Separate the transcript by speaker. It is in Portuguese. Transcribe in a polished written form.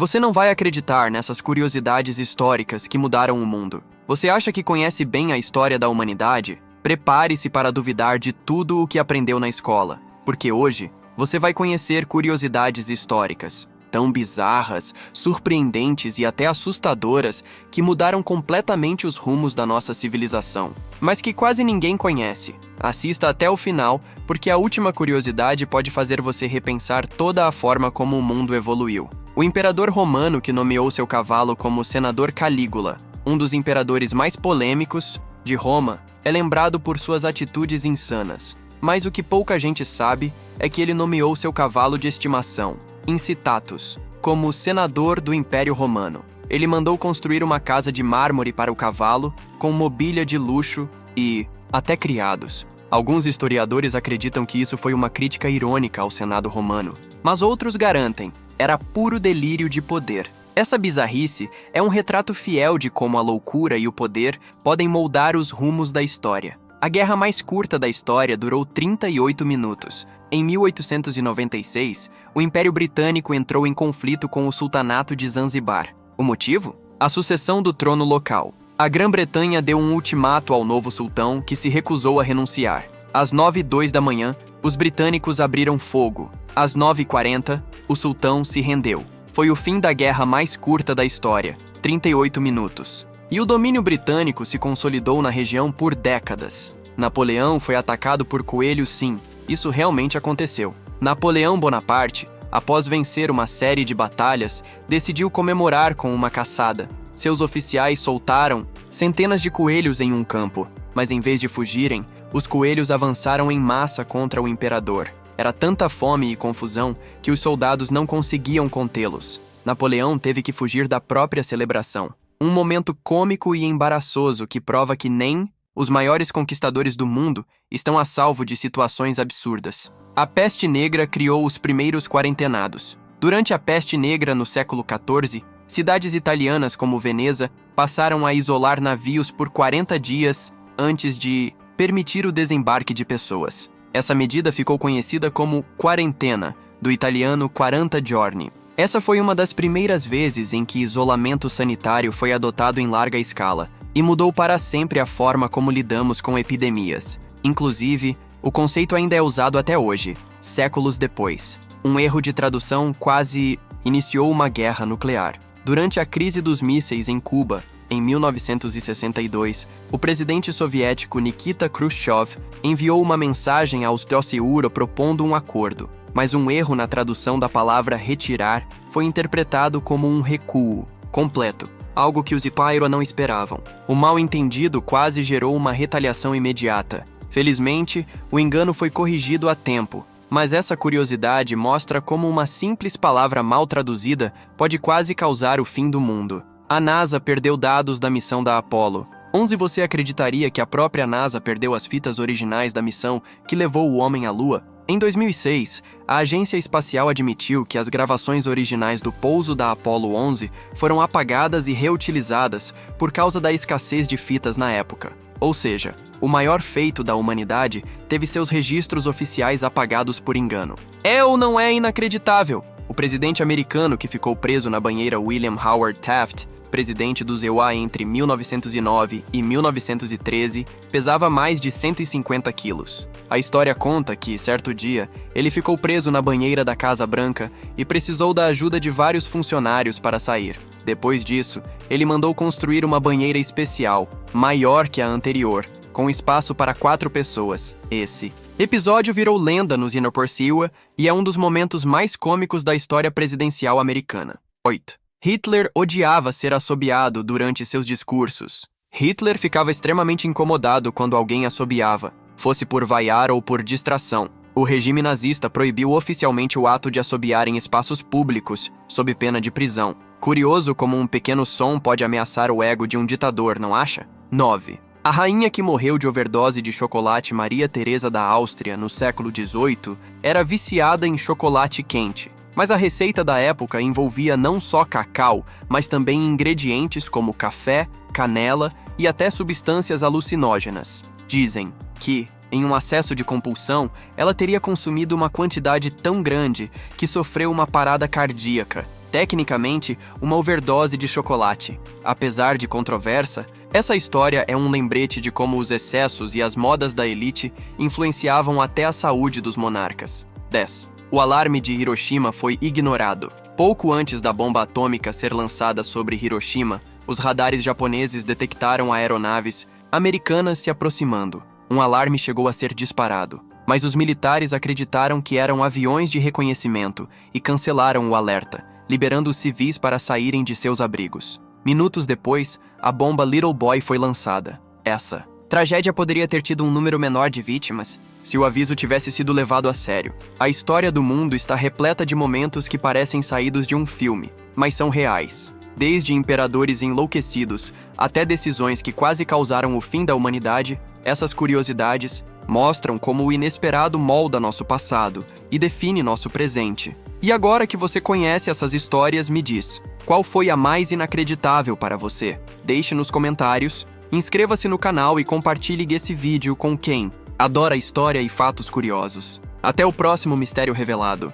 Speaker 1: Você não vai acreditar nessas curiosidades históricas que mudaram o mundo. Você acha que conhece bem a história da humanidade? Prepare-se para duvidar de tudo o que aprendeu na escola, porque hoje você vai conhecer curiosidades históricas, tão bizarras, surpreendentes e até assustadoras que mudaram completamente os rumos da nossa civilização, mas que quase ninguém conhece. Assista até o final, porque a última curiosidade pode fazer você repensar toda a forma como o mundo evoluiu. O imperador romano que nomeou seu cavalo como Senador Calígula, um dos imperadores mais polêmicos de Roma, é lembrado por suas atitudes insanas. Mas o que pouca gente sabe é que ele nomeou seu cavalo de estimação, Incitatus, como senador do Império Romano. Ele mandou construir uma casa de mármore para o cavalo, com mobília de luxo e até criados. Alguns historiadores acreditam que isso foi uma crítica irônica ao Senado romano, mas outros garantem era puro delírio de poder. Essa bizarrice é um retrato fiel de como a loucura e o poder podem moldar os rumos da história. A guerra mais curta da história durou 38 minutos. Em 1896, o Império Britânico entrou em conflito com o Sultanato de Zanzibar. O motivo? A sucessão do trono local. A Grã-Bretanha deu um ultimato ao novo sultão, que se recusou a renunciar. Às 9h02 da manhã, os britânicos abriram fogo. Às 9h40, o sultão se rendeu. Foi o fim da guerra mais curta da história, 38 minutos. E o domínio britânico se consolidou na região por décadas. Napoleão foi atacado por coelhos, sim, isso realmente aconteceu. Napoleão Bonaparte, após vencer uma série de batalhas, decidiu comemorar com uma caçada. Seus oficiais soltaram centenas de coelhos em um campo, mas em vez de fugirem, os coelhos avançaram em massa contra o imperador. Era tanta fome e confusão que os soldados não conseguiam contê-los. Napoleão teve que fugir da própria celebração. Um momento cômico e embaraçoso que prova que nem os maiores conquistadores do mundo estão a salvo de situações absurdas. A peste negra criou os primeiros quarentenados. Durante a peste negra no século XIV, cidades italianas como Veneza passaram a isolar navios por 40 dias antes de permitir o desembarque de pessoas. Essa medida ficou conhecida como quarentena, do italiano 40 giorni. Essa foi uma das primeiras vezes em que isolamento sanitário foi adotado em larga escala e mudou para sempre a forma como lidamos com epidemias. Inclusive, o conceito ainda é usado até hoje, séculos depois. Um erro de tradução quase iniciou uma guerra nuclear. Durante a crise dos mísseis em Cuba, em 1962, o presidente soviético Nikita Khrushchev enviou uma mensagem aos Dossiuro propondo um acordo, mas um erro na tradução da palavra retirar foi interpretado como um recuo completo, algo que os Ipairo não esperavam. O mal-entendido quase gerou uma retaliação imediata. Felizmente, o engano foi corrigido a tempo, mas essa curiosidade mostra como uma simples palavra mal traduzida pode quase causar o fim do mundo. A NASA perdeu dados da missão da Apollo 11. Você acreditaria que a própria NASA perdeu as fitas originais da missão que levou o homem à Lua? Em 2006, a agência espacial admitiu que as gravações originais do pouso da Apollo 11 foram apagadas e reutilizadas por causa da escassez de fitas na época. Ou seja, o maior feito da humanidade teve seus registros oficiais apagados por engano. É ou não é inacreditável? O presidente americano que ficou preso na banheira William Howard Taft, presidente do EUA entre 1909 e 1913, pesava mais de 150 quilos. A história conta que, certo dia, ele ficou preso na banheira da Casa Branca e precisou da ajuda de vários funcionários para sair. Depois disso, ele mandou construir uma banheira especial, maior que a anterior, com espaço para 4 pessoas. Esse episódio virou lenda nos Inopursiwa e é um dos momentos mais cômicos da história presidencial americana. 8. Hitler odiava ser assobiado durante seus discursos. Hitler ficava extremamente incomodado quando alguém assobiava, fosse por vaiar ou por distração. O regime nazista proibiu oficialmente o ato de assobiar em espaços públicos, sob pena de prisão. Curioso como um pequeno som pode ameaçar o ego de um ditador, não acha? 9. A rainha que morreu de overdose de chocolate, Maria Teresa da Áustria, no século XVIII, era viciada em chocolate quente. Mas a receita da época envolvia não só cacau, mas também ingredientes como café, canela e até substâncias alucinógenas. Dizem que, em um acesso de compulsão, ela teria consumido uma quantidade tão grande que sofreu uma parada cardíaca. Tecnicamente, uma overdose de chocolate. Apesar de controversa, essa história é um lembrete de como os excessos e as modas da elite influenciavam até a saúde dos monarcas. 10. O alarme de Hiroshima foi ignorado. Pouco antes da bomba atômica ser lançada sobre Hiroshima, os radares japoneses detectaram aeronaves americanas se aproximando. Um alarme chegou a ser disparado, mas os militares acreditaram que eram aviões de reconhecimento e cancelaram o alerta, liberando os civis para saírem de seus abrigos. Minutos depois, a bomba Little Boy foi lançada. Essa tragédia poderia ter tido um número menor de vítimas se o aviso tivesse sido levado a sério. A história do mundo está repleta de momentos que parecem saídos de um filme, mas são reais. Desde imperadores enlouquecidos até decisões que quase causaram o fim da humanidade, essas curiosidades mostram como o inesperado molda nosso passado e define nosso presente. E agora que você conhece essas histórias, me diz, qual foi a mais inacreditável para você? Deixe nos comentários, inscreva-se no canal e compartilhe esse vídeo com quem adora história e fatos curiosos. Até o próximo Mistério Revelado.